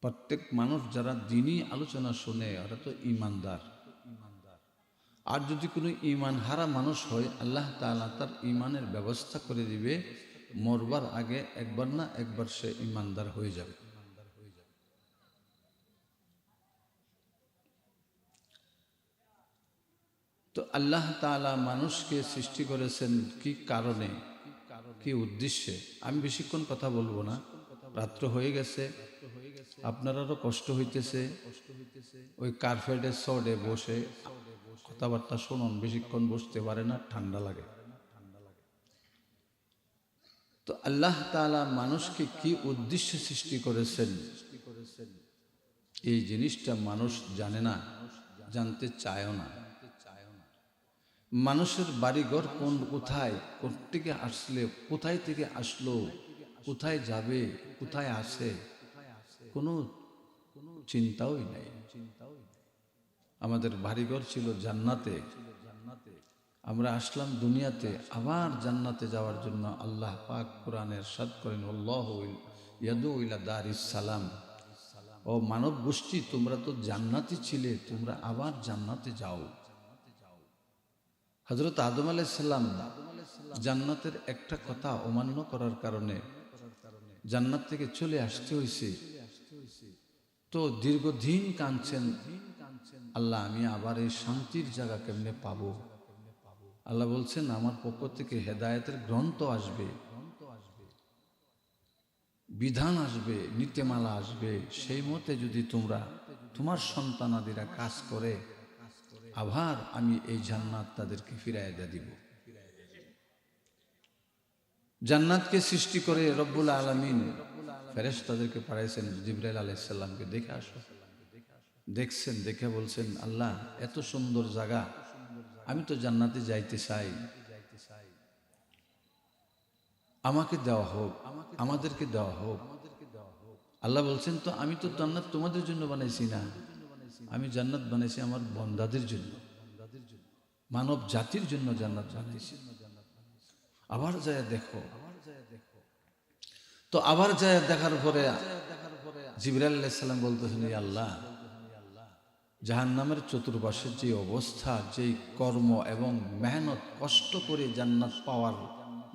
প্রত্যেক মানুষ যারা দিনই আলোচনা শুনে ওরা তো ঈমানদার। আর যদি কোনো ঈমান হারা মানুষ হয়, আল্লাহ তাআলা তার ঈমানের ব্যবস্থা করে দিবে, মরবার আগে একবার না একবার সে ঈমানদার হয়ে যাবে। তো আল্লাহ তাআলা মানুষকে সৃষ্টি করেছেন কি কারণে, কি উদ্দেশ্যে? আমি বেশিক্ষণ কথা বলবো না, রাত্র হয়ে গেছে, আপনারারও কষ্ট হইতেছে। ওই কার্পেটের সডে বসে কথাবার্তা শুনুন, বেশিক্ষণ বসতে পারে না, ঠান্ডা লাগে। তো আল্লাহ তাআলা মানুষকে কি উদ্দেশ্যে সৃষ্টি করেছেন, এই জিনিসটা মানুষ জানে না, জানতে চায়ও না। মানুষের বাড়িঘর কোথায়, কোত্থেকে আসলে, কোথায় থেকে আসলো, কোথায় যাবে, কোথায় আসে, কোনো চিন্তাই নাই। আমাদের বাড়িঘর ছিল জান্নাতে, আমরা আসলাম দুনিয়াতে, আবার জান্নাতে যাওয়ার জন্য আল্লাহ পাক কোরআনে ইরশাদ করেন, আল্লাহু ইয়াদউ ইলা দারিস সালাম। ও মানব গোষ্ঠী, তোমরা তো জান্নাতি ছিলে, তোমরা আবার জান্নাতে যাও। হযরত আদম আলাইহিস সালাম জান্নাতের একটা কথা অমান্য করার কারণে জান্নাত থেকে চলে আসতে হয়েছে। তো দীর্ঘদিন কাঁদছেন, আল্লাহ আমি আবার এই শান্তির জায়গা কেমনে পাবো? আল্লাহ বলছেন, আমার পক্ষ থেকে হেদায়েতের গ্রন্থ আসবে, বিধান আসবে, নীতিমালা আসবে, সেই মতে যদি তোমরা তোমার সন্তানাদিরা কাজ করে, আবার আমি এই জান্নাত তাদেরকে ফিরাইয়া দিব। জান্নাতকে সৃষ্টি করে রব্বুল আলামিন ফেরেশতাদেরকে পাঠাইছেন, জিবরাইল আলাইহিস সালামকে, দেখে আসো। দেখছেন, দেখে বলছেন, আল্লাহ এত সুন্দর জায়গা, আমি তো জান্নাতে যাইতে চাই, আমাকে দেওয়া হোক, আমাদেরকে দেওয়া হোক। আল্লাহ বলছেন, তো আমি তো জান্নাত তোমাদের জন্য বানাইছি না, আমি জান্নাত বানাইছি আমার বান্দাদের জন্য, মানব জাতির জন্য জান্নাত বানাইছি। আবার যায় দেখো। তো আবার যায় দেখার পরে জিবরাইল আলাইহিস সালাম বলতেছেন, ইয়া আল্লাহ, জাহান্নামের চতুর্পাশের যে অবস্থা, যেই কর্ম এবং মেহনত, কষ্ট করে জান্নাত পাওয়ার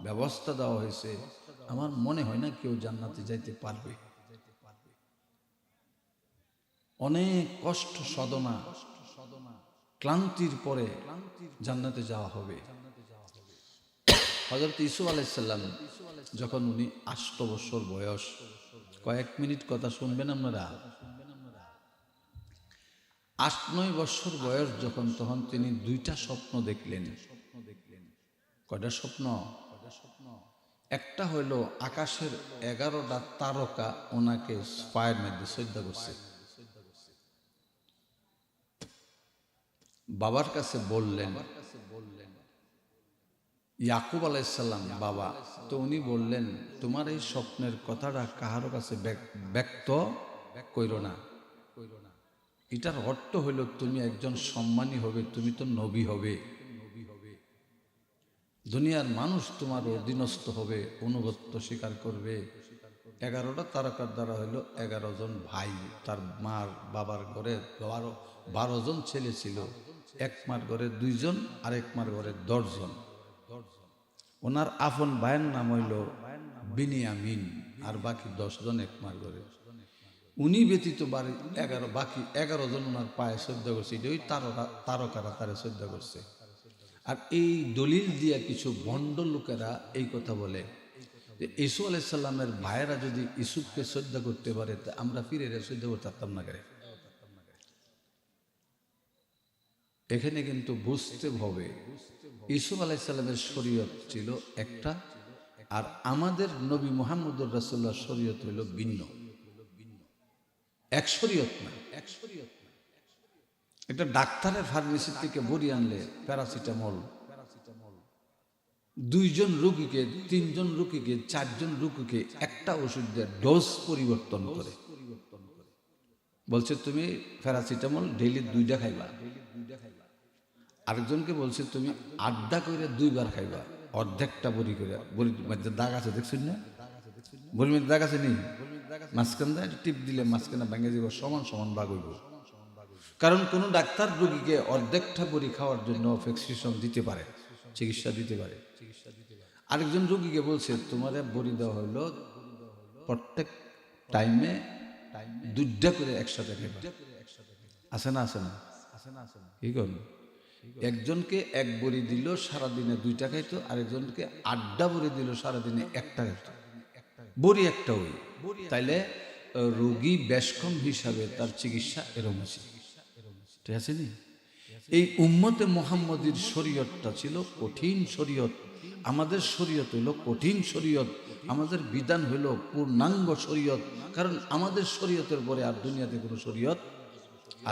ব্যবস্থা দেওয়া হয়েছে, আমার মনে হয় না কেউ জান্নাতে যাইতে পারবে। অনেক কষ্ট সাধনা ক্লান্তির পরে জান্নাতে যাওয়া হবে। হযরত ইউসুফ আলাইহিস সালাম যখন উনি 8 বছর বয়স, কয়েক মিনিট কথা শুনবেন আপনারা, 8-9 বছর বয়স যখন, তখন তিনি 2টা স্বপ্ন দেখলেন। কয়টা স্বপ্ন? একটা হইল আকাশের 11টা তারকা ওনাকে পায়ের মধ্যে সজদা করছে। বাবার কাছে বললেন, ইয়াকুব আলাইহিস সালাম বাবা, তো উনি বললেন, তোমার এই স্বপ্নের কথাটা কাহারো কাছে ব্যক্ত কইরো না। এটার অর্থ হইল তুমি একজন সম্মানী হবে, তুমি তো নবী হবে, দুনিয়ার মানুষ তোমার অধীনস্থ হবে, অনুগত্য স্বীকার করবে। 11টা তারকার দ্বারা হইল 11 জন ভাই, তার মার বাবার ঘরে 12 জন ছেলে ছিল, এক মার ঘরে 2 জন, আর এক মার ঘরে 10 জন। ওনার আপন ভাইয়ের নাম হইল বিনিয়ামিন, আর বাকি 10 জন এক মার ঘরে। উনি ব্যতীত বাকি 11 জন ওনার পায়ে শ্রদ্ধা করছে। ওই তারকারা তারে শ্রদ্ধা করছে। আর এই দলিল দিয়া কিছু ভণ্ড লোকেরা এই কথা বলে যে ইসু আলাইহিস সালামের ভাইয়েরা যদি ইসুফকে শ্রদ্ধা করতে পারে, তা আমরা ফিরে শ্রদ্ধা করতে পারতাম না কেন? এখানে কিন্তু বুঝতে হবে, ইসুফ আলাইহিস সালামের শরীয়ত ছিল একটা, আর আমাদের নবী মুহাম্মদুর রাসূলুল্লাহ শরীয়ত হইল ভিন্ন, এক শরীয়ত না। একটা ডাক্তারের ফার্মেসি থেকে বড়ি আনলে প্যারাসিটামল 2 জন রোগীকে, 3 জন রোগীকে, 4 জন রোগীকে একটা ওষুধ দিয়ে ডোজ পরিবর্তন করে বলছে, তুমি প্যারাসিটামল ডেইলি 2টা খাইবা। আরেকজনকে বলছে তুমি 8টা করে 2বার খাইবা, অর্ধেকটা বড়ি করে। বড়ির মধ্যে দাগ আছে, দেখছেন না? বড়ির মধ্যে দাগ আছে নি? মাঝখান দিয়ে টিপ দিলে মাঝখানে ভেঙে যাব, সমান সমান ভাগ হইব। কারণ কোনো ডাক্তার রোগীকে অর্ধেকটা বড়ি খাওয়ার জন্য প্রেসক্রিপশন দিতে পারে, চিকিৎসা দিতে পারে। আরেকজন রোগীকে বলছে তোমার বড়ি দেওয়া হইলো প্রত্যেক টাইমে 2টা করে একসাথে খাইবা। আছে না কি করুন, একজনকে 1 বড়ি দিল সারাদিনে 2টা খাইতো, আরেকজনকে 8টা বড়ি দিল সারাদিনে 1টা খাইতো, বড়ি একটা ওই। তাইলে রোগী বেশকম হিসাবে তার চিকিৎসা এরম আছে, ঠিক আছে নি? এই উম্মতে মুহাম্মদীর শরীয়তটা ছিল কঠিন শরীয়ত, আমাদের শরীয়ত হইল কঠিন শরীয়ত, আমাদের বিধান হইল পূর্ণাঙ্গ শরীয়ত। কারণ আমাদের শরীয়তের পরে আর দুনিয়াতে কোনো শরীয়ত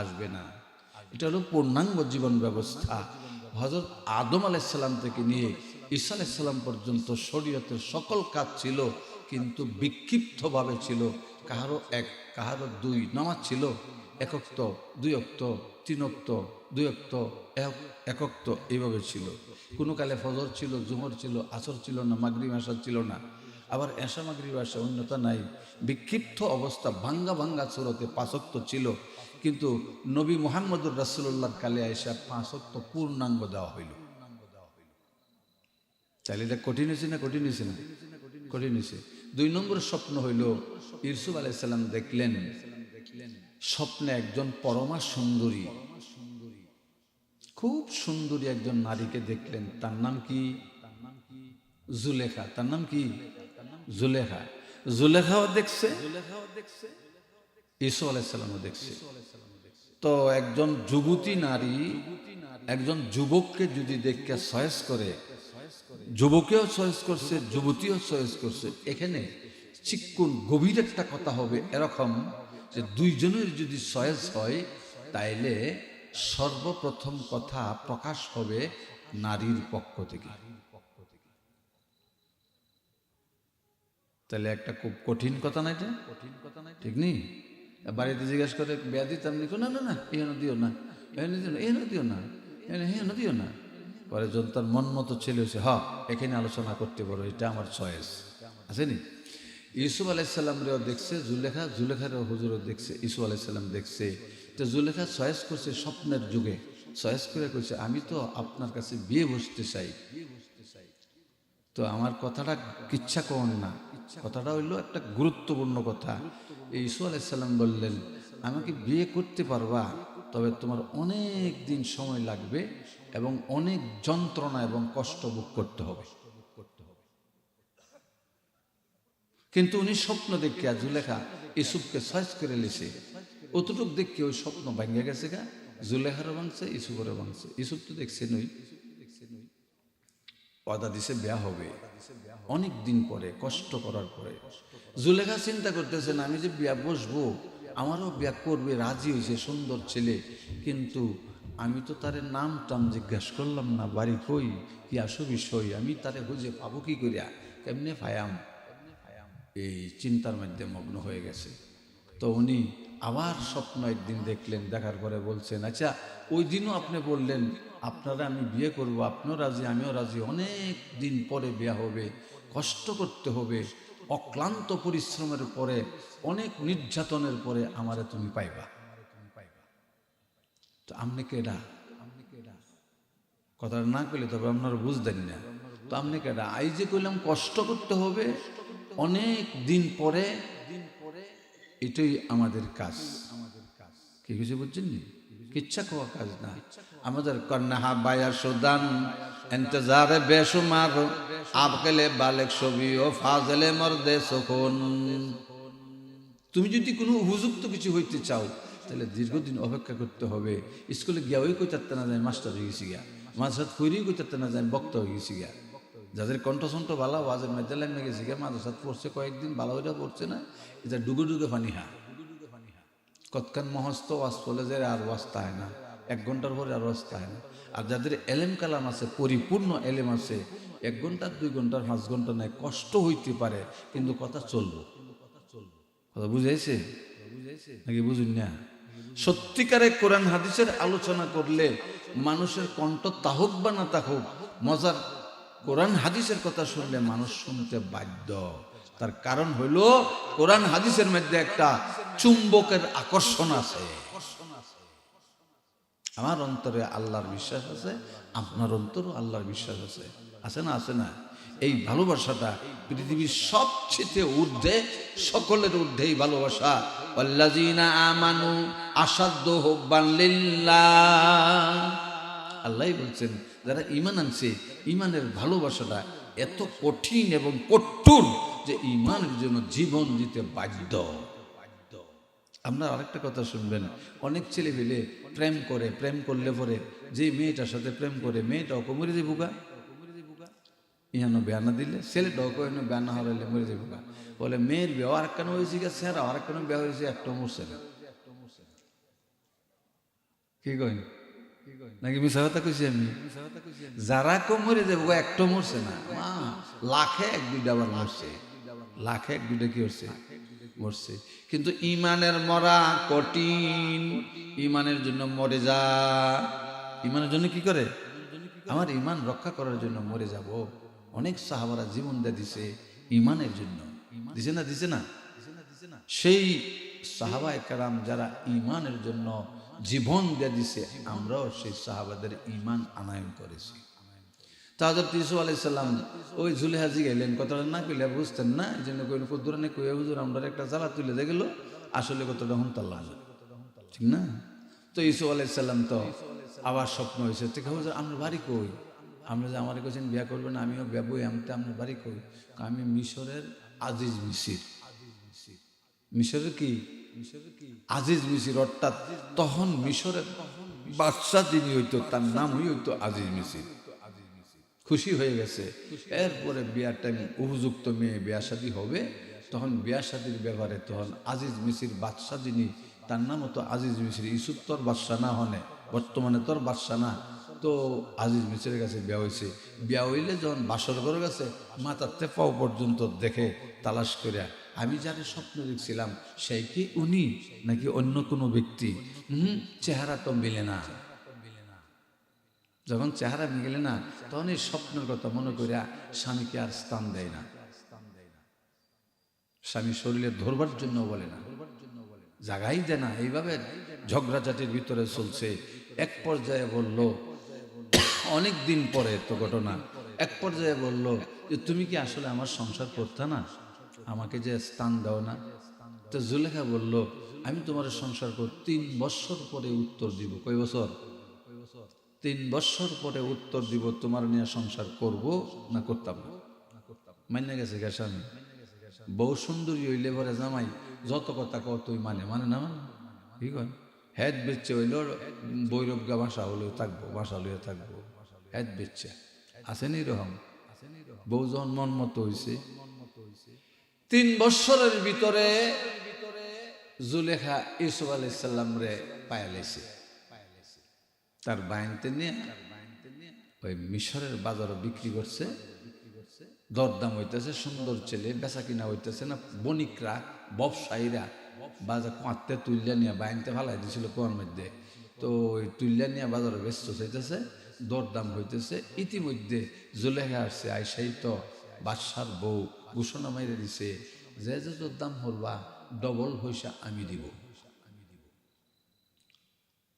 আসবে না। এটা হলো পূর্ণাঙ্গ জীবন ব্যবস্থা। হযরত আদম আলাইহিস সালাম থেকে নিয়ে ঈসা আলাইহিস সালাম পর্যন্ত শরীয়তের সকল কাজ ছিল, কিন্তু বিক্ষিপ্তভাবে ছিল। কাহারো 1, কাহারো 2 নামাজ ছিল 1 ওয়াক্ত, 2 ওয়াক্ত, 3 ওয়াক্ত, 2 ওয়াক্ত, 1 ওয়াক্ত, এইভাবে ছিল। কোনো কালে ফজর ছিল, জোহর ছিল, আসর ছিল না, মাগরিব এশা ছিল না, আবার এশা মাগরিব এশা অন্যতা নাই। বিক্ষিপ্ত অবস্থা, ভাঙ্গা ভাঙ্গা সুরতে 5 ওয়াক্ত ছিল। কিন্তু নবী মুহাম্মদুর রাসূলুল্লাহর কালে আয়েশা 5 ওয়াক্ত পূর্ণাঙ্গ দেওয়া হইল। তাহলে এটা কঠিন হয়েছে না কঠিন হয়েছে না? কঠিন হয়েছে। 2 নম্বর স্বপ্ন হইল, ইউসুফ আলাইহিস সালাম দেখলেন স্বপ্নে একজন পরমা সুন্দরী, খুব সুন্দরী একজন নারীকে দেখলেন। তার নাম কি? জুলেখা। তার নাম কি? জুলেখা। জুলেখাও দেখছে, ইসু আলাইহিস সালামও দেখছে। তো একজন যুবতী নারী একজন যুবককে যদি দেখে চয়েস করে, যুবকেও চয়েস করছে, যুবতীও চয়েস করছে, এখানে চিকুন গভীর একটা কথা হবে এরকম যে 2 জনের যদি চয়েস হয় তাইলে সর্বপ্রথম কথা প্রকাশ হবে নারীর পক্ষ থেকে। তাহলে একটা খুব কঠিন কথা না, এটা ঠিক নেই? বাড়িতে জিজ্ঞাসা করে বিয়া দিতাম নি, না না না এখানে দিও না, এখানে দিও না, এখানে দিও না। পরে যখন তার মন মতো ছেলে হয়েছে, হ্যাঁ এখানে আলোচনা করতে পারো, এটা আমার চয়েস আসেনি। ইউসুফ আলাইহিস সালামরেও দেখছে জুলেখা, জুলেখারও হুজুরও দেখছে, ইউসুফ আলাইহিস সালাম দেখছে। তো জুলেখা চয়েস করছে স্বপ্নের যুগে, চয়েস করে কইছে আমি তো আপনার কাছে বিয়ে বসতে চাই, তো আমার কথাটা কিচ্ছা কোন না। কথাটা হইলো একটা গুরুত্বপূর্ণ কথা। ইউসুফ আলাইহিস সালাম বললেন আমাকে বিয়ে করতে পারবা, তবে তোমার অনেক দিন সময় লাগবে এবং অনেক যন্ত্রণা এবং কষ্ট ভোগ করতে হবে। কিন্তু উনি স্বপ্ন দেখিয়া জুলেখা ইউসুফকে চয়েস করে লিছে, অতটুক দেখি ওই স্বপ্ন ভাঙ্গা গেছে গা, জুলেখারও ভাঙছে, ইউসুফেরও ভাঙছে। ইউসুফ তো দেখছে নই, ওয়াদা দিছে বিয়া হবে অনেক দিন পরে, কষ্ট করার পরে। জুলেখা চিন্তা করতেছেন আমি যে বিয়া বসবো, আমারও বিয়া করবে, রাজি হয়েছে, সুন্দর ছেলে, কিন্তু আমি তো তারে নাম টাম জিজ্ঞাসা করলাম না, বাড়ি কই, কি আসো বিষয়, আমি তারে খুঁজে পাবো কি করিয়া, কেমনে ফায়াম, এই চিন্তার মধ্যে মগ্ন হয়ে গেছে। তো উনি আবার স্বপ্ন একদিন দেখলেন, দেখার পরে বলছেন আচ্ছা ওই দিনও আপনি বললেন আপনারা আমি বিয়ে করব, আপনিও রাজি আমিও রাজি, অনেক দিন পরে বিয়ে হবে, কষ্ট করতে হবে, অক্লান্ত পরিশ্রমের পরে, অনেক নির্যাতনের পরে আমারে তুমি পাইবা। তো আপনি কেডা? কথাটা না কইলে তবে আপনারা বুঝতেন না। তো আপনি কেডা? এই যে কইলাম কষ্ট করতে হবে অনেক দিন পরে, এটাই আমাদের কাজ। কি কিছু বুঝছেন নি? কিচ্ছা কোয়া কাজ না আমাদের। কন্যা বায়া সুদান ইন্তজারে বেশুমার, আবকেলে বালেক ছবি ও ফাজলে মর্দে সখন। তুমি যদি কোনো উপযুক্ত কিছু হইতে চাও তাহলে দীর্ঘদিন অপেক্ষা করতে হবে। স্কুলে গিয়া ওই কইতাতে না যায় মাস্টার হয়ে গেছি গিয়া, মাদ্রাসাত কইরেই কইতাতে না যায় বক্তা হয়ে গেছি গিয়া, যাদের কণ্ঠসণ্ঠ ভালো ওয়াজের মধ্যে লাইনে গেছি গিয়া, মাদ্রাসাত পড়ছে কয়েকদিন, ভালো হইয়া পড়ছে না, এটা ডুগে ডুগে পানি হা কতক্ষণ মহস্ত ওয়াজ চলে যায় আর ওয়াজটা হয় না, 1 ঘন্টার পরে আর ওয়াজটা হয় না। আর যাদের এলেম কালাম আছে, পরিপূর্ণ এলেম আছে, 1 ঘন্টা 2 ঘন্টার 5 ঘন্টা নাই, কষ্ট হইতে পারে কিন্তু কথা চলবো। কথা বুঝাইছে নাকি বুঝুন না? সত্যিকারে কোরআন হাদিসের আলোচনা করলে মানুষের কণ্ঠ তাহুক বা না তাহুক, মজার কোরআন হাদিসের কথা শুনলে মানুষ শুনতে বাধ্য। তার কারণ হইল কোরআন হাদিসের মধ্যে একটা চুম্বকের আকর্ষণ আছে। আমার অন্তরে আল্লাহর বিশ্বাস আছে, আপনার অন্তরও আল্লাহর বিশ্বাস আছে, আছে না? আছে না? এই ভালোবাসাটা পৃথিবীর সবচেয়ে ঊর্ধ্বে, সকলের ঊর্ধ্বে এই ভালোবাসা। আল্লাযীনা আমানু আশাদ্দু হুব্বান লিল্লাহ, আল্লাহ বলছেন যারা ঈমান আনছে, ঈমানের ভালোবাসাটা এত কঠিন এবং কঠোর যে ঈমানের জন্য জীবন দিতে বাধ্য। আপনার আরেকটা কথা শুনবেন, অনেক ছেলে পেলে প্রেম করে, প্রেম করলে পরে যে মেয়েটার সাথে প্রেম করে মেয়েটাও মরে যাবো গা, ইহানো বেয়ানা দিলে ছেলেটাও কেন বেয়ানা হারাইলে মরে যাবো গা। বলে মেয়ের বিয়ে আর কেন হয়েছে গেছে, আর কেন বিয়ে হয়েছে, একটা মরছে না। কি কই নাকি মিশা কথা কইছি আমি? যারা কম মরে যাবো একটা মরছে না, লাখে এক দুইটা আবার মরছে, লাখে এক দুইটা কি হচ্ছে মরছে। কিন্তু ইমানের মরা কঠিন, ইমানের জন্য মরে যা। ইমানের জন্য কি করে? আমার ইমান রক্ষা করার জন্য মরে যাব। অনেক সাহাবারা জীবন দিয়ে দিছে ইমানের জন্য, দিছে না? দিছে না? সেই সাহাবায়ে কেরাম যারা ইমানের জন্য জীবন দিয়ে দিছে, আমরাও সেই সাহাবাদের ইমান আনায়ন করেছি। তা হযরত ইউসুফ আলাইহিস সালাম ওই জুলেহাজি গেলেন, কথাটা না কইলে বুঝতেন না, এই জন্য কইল কদ্দুরানে কইয়া হুজুর আমরা একটা জ্বালা তুলে দিয়ে গেল, আসলে কতটা হুনতাল্লাহ, ঠিক না? তো ইউসুফ আলাইহিস সালাম তো আবার স্বপ্ন হয়েছে, ঠিক হুজুর আপনার বাড়ি কই? আমরা যে আমার কাছে বিয়া করবেন, আমিও বিয়াবই, আমতে আপনার বাড়ি কই? আমি মিশরের আজিজ মিসির। মিশরের কি? আজিজ মিসির, অর্থাৎ তখন মিশরের বাদশা যিনি হইতো তার নামই হইতো আজিজ মিসির। খুশি হয়ে গেছে। এরপরে বিয়ার টাইম উপযুক্ত মেয়ে বিয়া শাদী হবে, তখন বিয়া শাদীর ব্যাপারে তখন আজিজ মিসির বাদশা যিনি, তার নাম হতো আজিজ মিসির। ইউসুফ তোর বাদশা না হনে, বর্তমানে তোর বাদশা না, তো আজিজ মিসিরের কাছে বিয়া হয়েছে। বিয়া হইলে যখন বাসর ঘরে গেছে, মাথার তেপাও পর্যন্ত দেখে তালাশ করিয়া, আমি যারে স্বপ্ন দেখছিলাম সেই কি উনি নাকি অন্য কোনো ব্যক্তি? চেহারা তো মিলে না। যখন চেহারা মিলে না, তখন এই স্বপ্নের কথা মনে করিয়া স্বামীকে আর স্থান দেয় না, স্বামী শরীরে ধরবার জন্য বলে না, জাগাই দেয় না। এইভাবে ঝগড়াঝাটির ভিতরে চলছে। এক পর্যায়ে বলল, অনেক দিন পরে তো ঘটনা, এক পর্যায়ে বলল যে তুমি কি আসলে আমার সংসার করতে না, আমাকে যে স্থান দাও না? তো জুলেখা বলল আমি তোমার সংসার কর, 3 বছর পরে উত্তর দিব। কয় বছর? 3 বছর পরে উত্তর দিব, তোমার নিয়ে সংসার করব না করতাম না। মান্য গেছে গা স্বামী। বউ সুন্দরী হইলে পরে জামাই যত কথা কতই মানে, মানে না মানে কি কয়, হেড বেচছে হইল বৈরব গা বাসা হলেও থাকবো, বাসা লইয়া থাকবো, হেড বেচছে আসেনি এরকম। বউ যখন মন মতো হয়েছে, 3 বছরের ভিতরে জুলেখা ইউসুফ আলাইহিস সালাম রে পায়ালেছে। তার বাইনতে নিয়ে ওই মিশরের বাজারে বিক্রি করছে, দরদাম হইতেছে, সুন্দর ছেলে, বেচা কিনা হইতেছে না, বণিকরা ব্যবসায়ীরা বাজার কাঁদতে তুললে নিয়ে বাইনতে ফালাই দিয়েছিল কোয়ার মধ্যে, তো ওই তুললে নিয়ে বাজারে ব্যস্ত চাইতেছে, দরদাম হইতেছে। ইতিমধ্যে জুলেখা আসছে, আইসাই তো বাদশার বউ ঘোষণা মাইরে দিছে যে যে দরদাম হলবা ডবল পয়সা আমি দিব।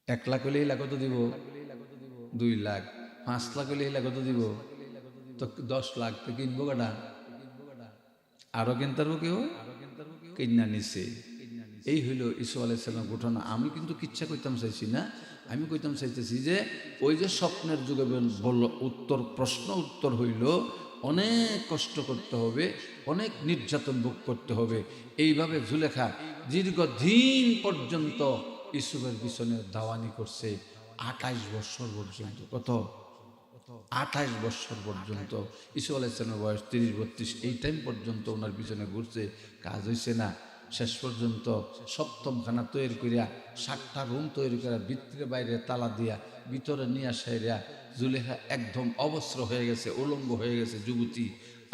1 লাখ হলে এই লাখ কত দিব? 2 লাখ। 5 লাখ হলে এই লাখ কত দিব? তো 10 লাখ তো কিনবো কাটা, আরো কিনতারবো কেউ কিনা নিছে। এই হইল ইসু আলাইহিস সালাম ঘটনা। আমি কিন্তু কিচ্ছা কইতাম চাইছি না, আমি কইতাম চাইতেছি যে ওই যে স্বপ্নের যুগে বলল উত্তর, প্রশ্ন উত্তর হইল অনেক কষ্ট করতে হবে, অনেক নির্যাতন ভোগ করতে হবে। এইভাবে জুলেখা দীর্ঘদিন পর্যন্ত ইউসুফের পিছনে দাওয়ানি করছে, 28 বছর পর্যন্ত। কত? 28 বছর পর্যন্ত। ইউসুফ আলাইহিস সালামের বয়স 30-32, এই টাইম পর্যন্ত ওনার পিছনে ঘুরছে, কাজ হয়েছে না। শেষ পর্যন্ত 7ম খানা তৈরি করিয়া 7টা রুম তৈরি করা, ভিতরে বাইরে তালা দিয়া, ভিতরে নিয়ে আসাইয়া জুলেখা একদম অবস্ত্র হয়ে গেছে, উলঙ্গ হয়ে গেছে যুবতী,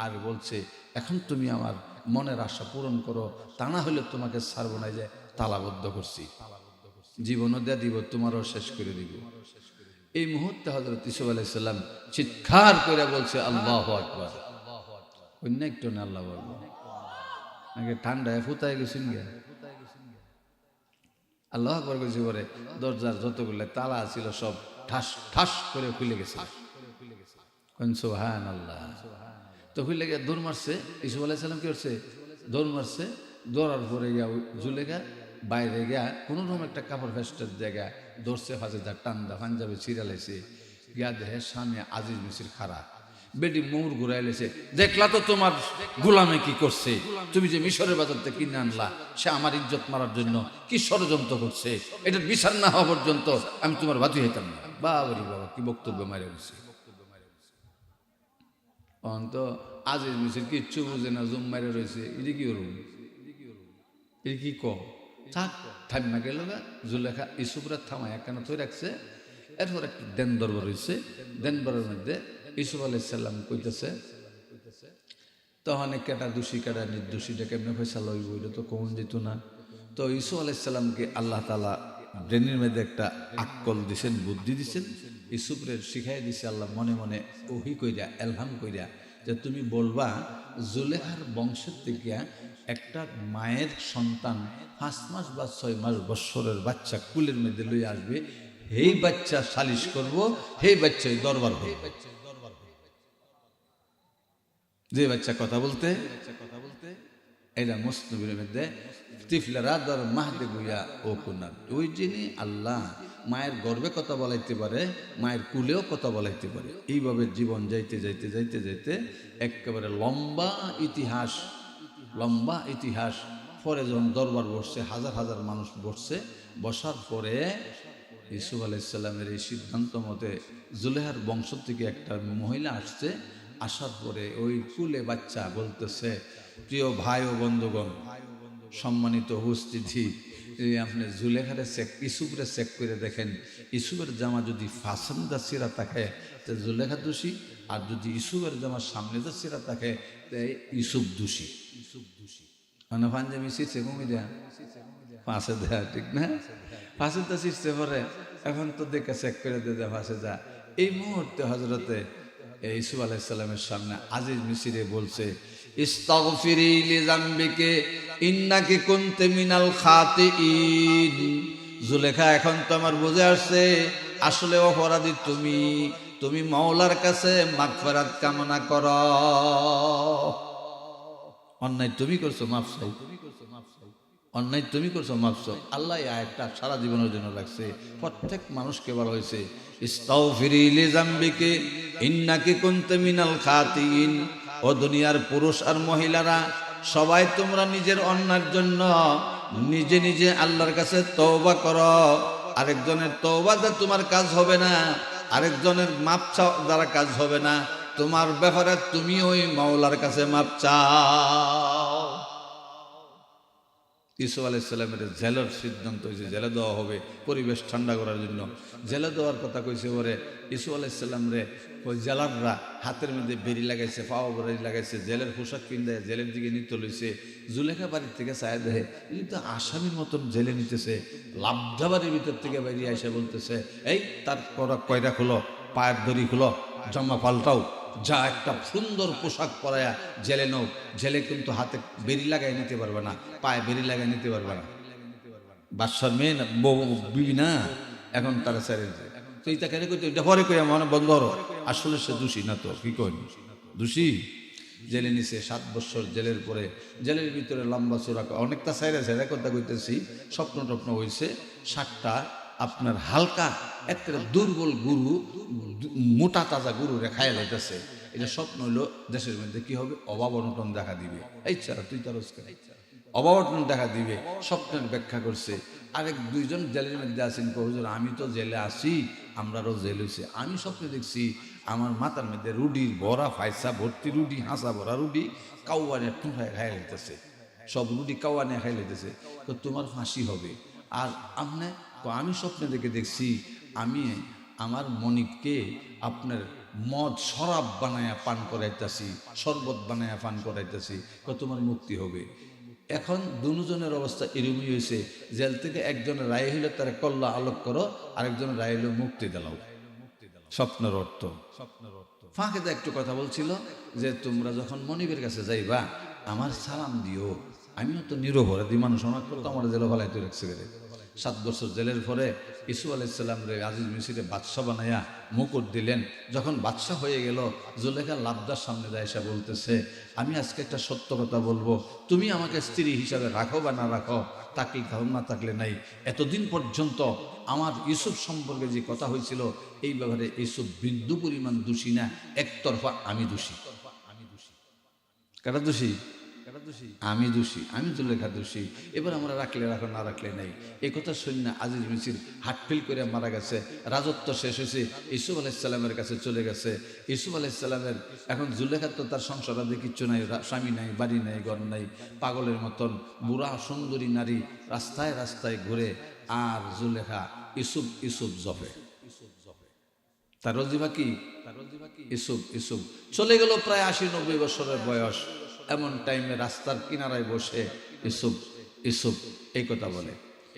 আর বলছে এখন তুমি আমার মনের আশা পূরণ করো, তা না হলে তোমাকে ছাড়বো না, যে তালাবদ্ধ করছি, জীবনও দেয়া দিব, তোমারও শেষ করে দিব। এই মুহূর্তে হযরত ইউসুফ আলাইহিস সালাম চিৎকার করে বলছে আল্লাহু আকবার। অন্য একটু না আল্লাহ বলবো। আগে ঠান্ডায় ফুতায় গেছেন গে। আল্লাহ আকবার কইছে পরে দরজার যতগুলো তালা ছিল সব ঠাস ঠাস করে খুলে গেছে। কোন সুবহানাল্লাহ। তো খুলে গিয়ে দৌড় মারছে, ইসুফ আলাইহিস সালাম কি করছে, দৌড় মারছে। দৌড়ার পরে গিয়া জুলেখা বাইরে গিয়া কোনো রকম একটা কাপড় ফেস্টের জায়গা ধরছে, ফাঁসে যা টান্দা পাঞ্জাবে ছিড়ালাইছে। গিয়া দেহে সামনে আজিজ মিসির খারা বেডি মৌর ঘুরাইলেছে, দেখলা তো তোমার গোলামে কি করছে, তুমি যে মিশরের বাজার থেকে কিনে আনলা, সে আমার ইজ্জত মারার জন্য কি ষড়যন্ত্র করছে, এটার বিচার না হওয়া পর্যন্ত আমি তোমার বাতি হইতাম না। বাবারি বাবা কি বক্তব্য মারে গেছে। অন্ত আজিজ মিসির কিচ্ছু বুঝে না, জুম মারে রয়েছে, এটা কি করুন, এটা কি থাক থামা গেল গা। জুলেখা ইসুফরা থামায় একখানা থই রাখছে। এরপর একটা দেন দরবার রয়েছে, দেন দরবারের মধ্যে ইসুফ আলাইহিস সালাম কইতেছে, তখন কেটা দোষী কেটা নির্দোষীটা কেমনে ফয়সালা হইব, এটা তো কমন যেত না। তো ইসুফ আলাইহিস সালামকে আল্লাহ তাআলা ব্রেনের মধ্যে একটা আকল দিছেন, বুদ্ধি দিছেন। ইসুফরে শিখাই দিছে আল্লাহ মনে মনে ওহি কইরা, এলহাম কইরা, যে তুমি বলবা জুলেখার বংশের থেকে একটা মায়ের সন্তান 5 মাস বা 6 মাস বৎসরের বাচ্চা কুলের মধ্যে লই আসবে, এই বাচ্চা সালিশ করব, এই বাচ্চাই দরবার হবে। যে বাচ্চা কথা বলতে এটা মুসনবির মধ্যে তিফলারা দর মাহদে গুয়া ও কুনার, ওই যিনি আল্লাহ মায়ের গর্বে কথা বলাইতে পারে, মায়ের কুলেও কথা বলাইতে পারে। এইভাবে জীবন যাইতে যাইতে যাইতে যাইতে একেবারে লম্বা ইতিহাস পরে যখন দরবার বসছে, হাজার হাজার মানুষ বসছে, বসার পরে ইসুফ আলাইহিস সালামের এই সিদ্ধান্ত মতে জুলেহার বংশ থেকে একটা মহিলা আসছে। আসার পরে ওই কুলে বাচ্চা বলতেছে, প্রিয় ভাই ও বন্ধুগণ, সম্মানিত উপস্থিতি, আপনি জুলেখারে ইসুফরে চেক করে দেখেন, ইসুফের জামা যদি ফাসান্দা সিরা থাকে তো জুলেখা দোষী, আর যদি ইসুফের জামা সামনে দা সিরা থাকে ইসুফ দোষী। মানে পাঞ্জাবি শিরছে কমি দেয়া ফাঁসে দেয়া, ঠিক না? ফাঁসে তো শিরছে পরে এখন তো দেখে চেক করে দিয়ে ফাঁসে যা। এই মুহূর্তে হজরতে ইসুফ আলাইহিস সালামের সামনে আজিজ মিসিরে বলছে, ইস্তাগফিরি লিযামবিকে ইন্নাকি কুনতি মিনাল খাতিইন। জুলেখা এখন তো আমার বুঝে আসছে আসলে অপরাধী তুমি, তুমি মাওলার কাছে মাগফিরাত কামনা করো। অন্যায় তুমি করছো, মাফ চাও, অন্যায় তুমি করছো, মাফ চাও। আল্লাহ একটা সারা জীবনের জন্য লাগছে, প্রত্যেক মানুষকে বলা হয়েছে ইস্তাগফিরি লিযামবিকে ইন্নাকি কুনতি মিনাল খাতিইন। ও দুনিয়ার পুরুষ আর মহিলারা সবাই তোমরা নিজের অন্যায়ের জন্য নিজে নিজে আল্লাহর কাছে তওবা করো। আরেকজনের তওবা দ্বারা তোমার কাজ হবে না, আরেকজনের মাপ চাও দ্বারা কাজ হবে না, তোমার ব্যাপারে তুমি ওই মাওলার কাছে মাপ চাও। ইসুফ আলাইহিস সালামের জেলের সিদ্ধান্ত হয়েছে, জেলে দেওয়া হবে পরিবেশ ঠান্ডা করার জন্য। জেলে দেওয়ার কথা কইছে পরে ইসুফ আলাইহিস সালাম রে ওই জেলাররা হাতের মধ্যে বেরি লাগাইছে, পাওয়া বেরি লাগাইছে, জেলের পোশাক পিন্ধে জেলের দিকে নিতে লইছে। জুলেখা বাড়ির থেকে চায় দেহে কিন্তু আসামির মতন জেলে নিতেছে। লাবধা বাড়ির ভিতর থেকে বেরিয়ে এসে বলতেছে, এই তার কয়টা খুলো, পায়ের দড়ি খুলো, জামা পাল্টাও, যা একটা সুন্দর পোশাক পরায়া জেলে নাও। জেলে কিন্তু হাতে বেরি লাগাই নিতে পারবে না, পায়ে বেরি লাগাই নিতে পারবে না, বাদশার মেয়ে না, বিবি না, এখন তারা ছেড়ে যায়। তো এইটা কেন করতে, এটা পরে কই আমার বন্ধ হলো, আসলে সে দোষী না, তো কি কই দোষী। জেলে নিছে 7 বছর, জেলের পরে জেলের ভিতরে লম্বা চূড়া অনেকটা সাইরা সাইরা কথা কইতেছি, স্বপ্ন টপ্ন হয়েছে 7টা আপনার হালকা একটা দুর্বল গুরু মোটা তাজা গুরু রেখায় লাইতেছে। এটা স্বপ্ন হইলো দেশের মধ্যে কি হবে, অভাব অনটন দেখা দিবে। এই ছাড়া তুই তার অভাব অনটন দেখা দিবে, স্বপ্নের ব্যাখ্যা করছে। আরেক 2জন জেলের মধ্যে আছেন, হুজুর আমি তো জেলে আসি, আমরারও জেল হয়েছে, আমি স্বপ্নে দেখছি আমার মাথার মধ্যে রুডির ভরা ফাইসা ভর্তি রুডি, হাঁসা ভরা রুডি কাউয়ানে টুঁটায় খাই লাইতেছে, সব রুডি কাউয়ানে খাই লাইতেছে, তো তোমার ফাঁসি হবে। আর আপনি, আমি স্বপ্নে দেখছি আমি আমার মনিবকে আপনার মদ শরাব বানায়া পান করাইতেছি, শরবত বানায়া পান করাইতেছি, তোমার মুক্তি হবে। এখন দুজনের অবস্থা এরমই হয়েছে, জেল থেকে একজনের রায় হইলে তারা কল্লা আলোক করো, আরেকজনের রায় হইলে মুক্তি দিলাও। স্বপ্নের অর্থ ফাঁকে একটু কথা বলছিল যে তোমরা যখন মনিবের কাছে যাইবা আমার সালাম দিও, আমিও তো নিরপরাধী মানুষ, অনেক তো আমার জেলে ভালাইতে রাখছে গেলে। 7 বছর জেলের পরে ইসুফ আলাইসাল্লাম রে আজিজ মিসিরে বাদশাহ বানাইয়া মুকুট দিলেন। যখন বাদশাহ হয়ে গেল, জুলেখা লাবদার সামনে যায় এসে বলতেছে, আমি আজকে একটা সত্য কথা বলবো, তুমি আমাকে স্ত্রী হিসাবে রাখো বা না রাখো, তাকলে থাক না থাকলে নাই। এতদিন পর্যন্ত আমার ইউসুফ সম্পর্কে যে কথা হয়েছিল, এই ব্যাপারে ইউসুফ বিন্দু পরিমাণ দোষী না, একতরফা আমি দোষী। কারা দোষী? আমি দোষী, আমি জুলেখা দোষী। এবার আমরা রাখলে রাখো, না রাখলে নাই। এই কথা শুনি না আজিজ মিসির হাটফিল করে মারা গেছে, রাজত্ব শেষ হয়েছে, ইউসুফ আলাইসাল্লামের কাছে চলে গেছে। ইউসুফ আলাইসাল্লামের এখন জুলেখার তো তার সংসার আদি কিচ্ছু নাই, স্বামী নাই, বাড়ি নাই, ঘর নাই, পাগলের মতন বুড়া সুন্দরী নারী রাস্তায় রাস্তায় ঘুরে, আর জুলেখা ইউসুফ ইউসুফ জপে। তার রজিবা কি? ইউসুফ ইউসুফ। চলে গেল প্রায় 80-90 বছরের বয়স। এমন টাইমে রাস্তার কিনারায় বসে ইউসুফ ইউসুফ এই কথা বলে।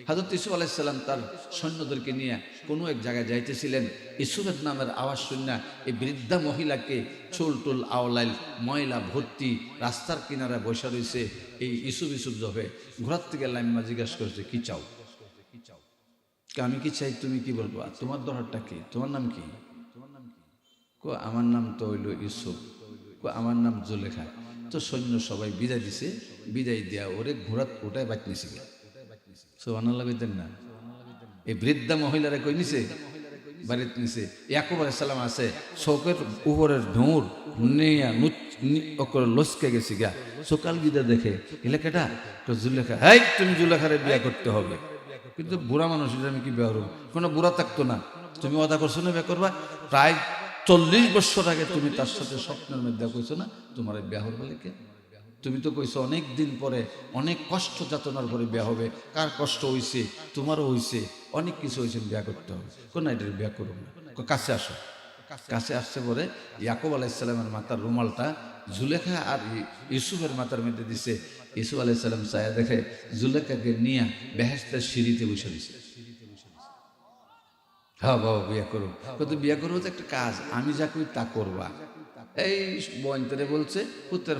হযরত ইউসুফ আলাইহিস সালাম তার সৈন্যদেরকে নিয়ে কোনো এক জায়গায় যাইতেছিলেন। ইউসুফের নামের আওয়াজ শুনে এই বৃদ্ধা মহিলাকে চুল টুল আওলাইল ময়লা ভর্তি রাস্তার কিনারায় বসে রয়েছে, এই ইউসুফ ইউসুফ জপে। ঘোরার থেকে লাইম্মা জিজ্ঞাসা করেছে, কি চাও? আমি কি চাই, তুমি কি বলবো, তোমার দরকারটা কি, তোমার নাম কি? আমার নাম তো হইল ইউসুফ। আমার নাম জুলেখা। তো সৈন্য সবাই বিদায় দিছে, বিদায় দেয়া ওরে ঘোড়াত ওটাই বাইক নিছে। সুবহানাল্লাহ কইতেন না? এই বৃদ্ধা মহিলারা কই নিছে? বাড়িতে নিছে। ইয়াকুব আলাইহিস সালাম আছে, চোখের উপরের ঢোঁর নিয়া লসকে গেছি গা। সকাল গিদা দেখে এলাকাটা জুলেখা। হাই, তুমি জুলেখারে বিয়া করতে হবে। কিন্তু বুড়া মানুষ, আমি কি বিয়া করব? কোনো বুড়া থাকতো না। তুমি ওয়াদা করছো না বিয়া করবা? প্রায় 40 বছর আগে তুমি তার সাথে স্বপ্নের মধ্যে কইছো না তোমার বিয়া হবে লেকে? তুমি তো কইছো অনেক দিন পরে, অনেক কষ্ট যাতনার পরে বিয়া হবে। কার কষ্ট হইছে? তোমারও হইছে, অনেক কিছু হয়েছে, বিয়া করতে হবে। কোন এটার বিয়া করুন না, কাছে আসো। কাছে আসছে পরে ইয়াকুব আলাইহিস সালামের মাথার রুমালটা জুলেখা আর ইউসুফের মাথার মধ্যে দিছে। ইউসুফ আলাইহিস সালাম চায়া দেখে জুলেখাকে নিয়ে বেহেশতের সিঁড়িতে বসে দিছে। হ্যাঁ বাবা, বিয়া করো। কত বিয়া করবো তো একটা কাজ, আমি যা করি তা করবা। এই বয়ন্তরে বলছে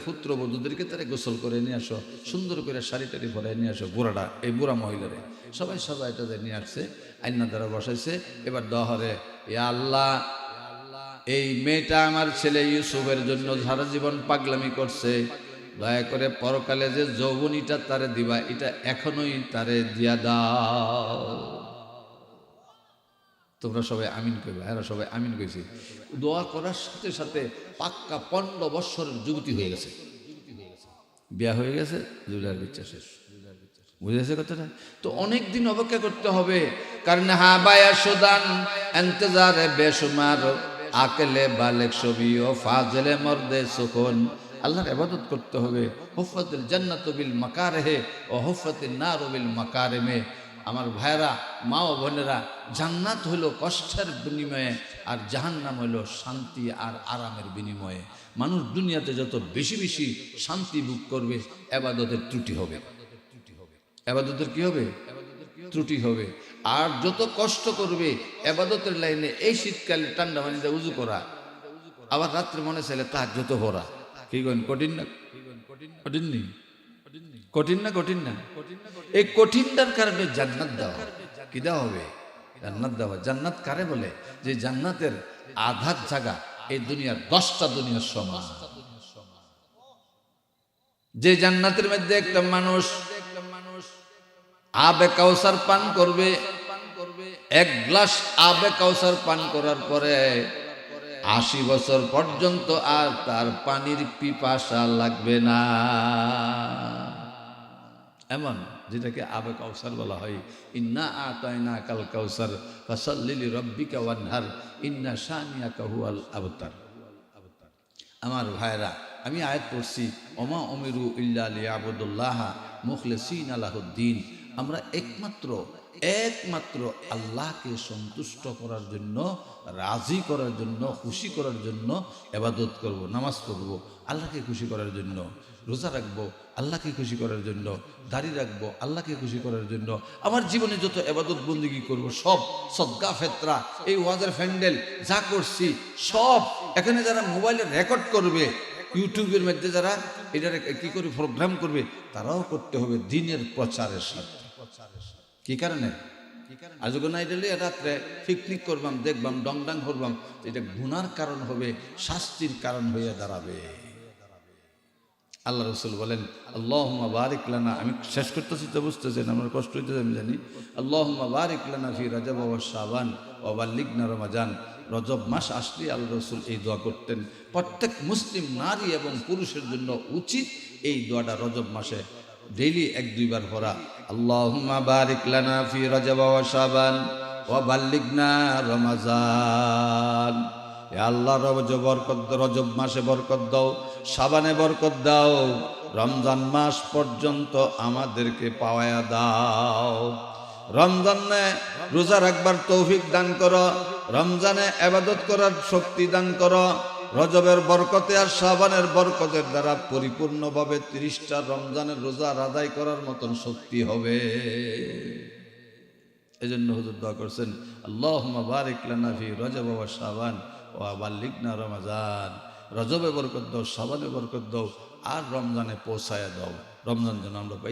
পুত্র বধূদেরকে তারা গোসল করে নিয়ে আসো, সুন্দর করে শাড়ি টাড়ি পরে নিয়ে আসো। বুড়াটা, এই বুড়া মহিলারে সবাই এটা নিয়ে আসছে, আইনা দ্বারা বসাইছে। এবার দহরে, ইয়া আল্লাহ, এই মেয়েটা আমার ছেলে ইউসুফের জন্য সারা জীবন পাগলামি করছে, দয়া করে পরকালে যে যৌবনীটা তারে দিবা, এটা এখনোই তারে দিয়া দাও। তোমরা সবাই আমিন করবে। এরা সবাই আমিন কইছে। দোয়া করার সাথে সাথে পাক্কা 15 বৎসরের যুবতী হয়ে গেছে, বিয়া হয়ে গেছে, জুলার বিচ্ছা শেষ। বুঝেছে কথাটা? তো অনেক দিন অপেক্ষা করতে হবে, কারণ হা বায়া সুদান ইন্তজারে বেশুমার আকলে বালেক সবিও ফাজলে মর্দে সুকুন। আল্লাহর ইবাদত করতে হবে। হুফাতুল জান্নাতু বিল মাকারিহি ও হুফাতুন নারু বিল মাকারিমি। আমার ভাইরা, মা ও বোনেরা, জান্নাত হইল কষ্টের বিনিময়ে, আর জাহান্নাম হইল শান্তি আর আরামের বিনিময়ে। মানুষ দুনিয়াতে যত বেশি বেশি শান্তি ভোগ করবে, ইবাদতের ত্রুটি হবে। ইবাদতের কি হবে? ত্রুটি হবে। আর যত কষ্ট করবে ইবাদতের লাইনে, এই শীতকালে ঠান্ডা পানিতে উজু করা, আবার রাত্রে মনে চাইলে তাহাজ্জুদ পড়া, কি করেন? কঠিন না? কঠিন নেই? কঠিন না? কঠিন না? এই কঠিনটার কারণে জান্নাত দেওয়া। কি দেওয়া হবে? জান্নাত দেওয়া। জান্নাত কারে বলে? যে জান্নাতের আধার জায়গা এই দুনিয়ার 10টা দুনিয়ার সমান। যে জান্নাতের মধ্যে একটা মানুষ আবে কাউসার পান করবে, 1 গ্লাস আবে কাউসার পান করার পরে 80 বছর পর্যন্ত আর তার পানির পিপাসা লাগবে না। এমন, যেটাকে আবে কাউসার বলা হয়। ইন্না আতাইনা কাল কাউসার ফাসাল্লি লিরাব্বিকা ওয়ানহার ইন্না শানিয়াকা হুয়াল আবতার। আমার ভাইরা, আমি আয়াত পড়ছি, ওমা উমিরু ইল্লা লিয়াবুদুল্লাহ মুখলিসিনা লাহুদ্দিন। আমরা একমাত্র আল্লাহকে সন্তুষ্ট করার জন্য, রাজি করার জন্য, খুশি করার জন্য ইবাদত করব, নামাজ পড়ব আল্লাহকে খুশি করার জন্য, রোজা রাখবো আল্লাহকে খুশি করার জন্য, দাড়ি রাখবো আল্লাহকে খুশি করার জন্য। আমার জীবনে যত ইবাদত বন্দেগী করব, সব সদকা ফেতরা, এই ওয়াজের ফ্যান্ডেল যা করছি সব, এখানে যারা মোবাইলে রেকর্ড করবে, ইউটিউবের মধ্যে যারা এটা কি করে প্রোগ্রাম করবে, তারাও করতে হবে দিনের প্রচারের সাথে। কি কারণে? আজ না এটা রাত্রে পিকনিক করবাম, দেখবাম, ডংডাং করবাম, এটা গুনার কারণ হবে, শাস্তির কারণ হয়ে দাঁড়াবে। আল্লাহ রসুল বলেন, আল্লাহুম্মা বারিক লানা, আমি শেষ করতেছি তো বুঝতেছেন, আমার কষ্ট হইতেছে আমি জানি। আল্লাহুম্মা বারিক লানা ফি রজব ওয়া শাবান ওয়া বাল্লিগনা রমাজান। রজব মাস আসলে আল্লাহ রসুল এই দোয়া করতেন। প্রত্যেক মুসলিম নারী এবং পুরুষের জন্য উচিত এই দোয়াটা রজব মাসে ডেইলি 1-2 বার পড়া। আল্লাহুম্মা বারিক লানা ফি রজব ওয়া শাবান ওয়া বাল্লিগনা রমাজান। হে আল্লাহ, রজব মাসে বরকত দাও, শাবানে বরকত দাও, রমজান মাস পর্যন্ত আমাদেরকে পাওয়ায়া দাও। রমজানে রোজা রাখবার তৌফিক দান করো, রমজানে ইবাদত করার শক্তি দান করো। রজবের বরকতে আর শাবানের বরকতের দ্বারা পরিপূর্ণভাবে 30টা রমজানের রোজা আদায় করার মতন শক্তি হবে। এজন্য হুজুর দোয়া করছেন, আল্লাহুম্মা বারিক লানা ফি রজব ওয়া শাবান ওয়া বাল্লিগনা রমাজান। রজবে বরকত দাও, শাবানে বরকত দাও, আর রমজানে পৌঁছায়া দাও। রমজান যেন আমরা পাই।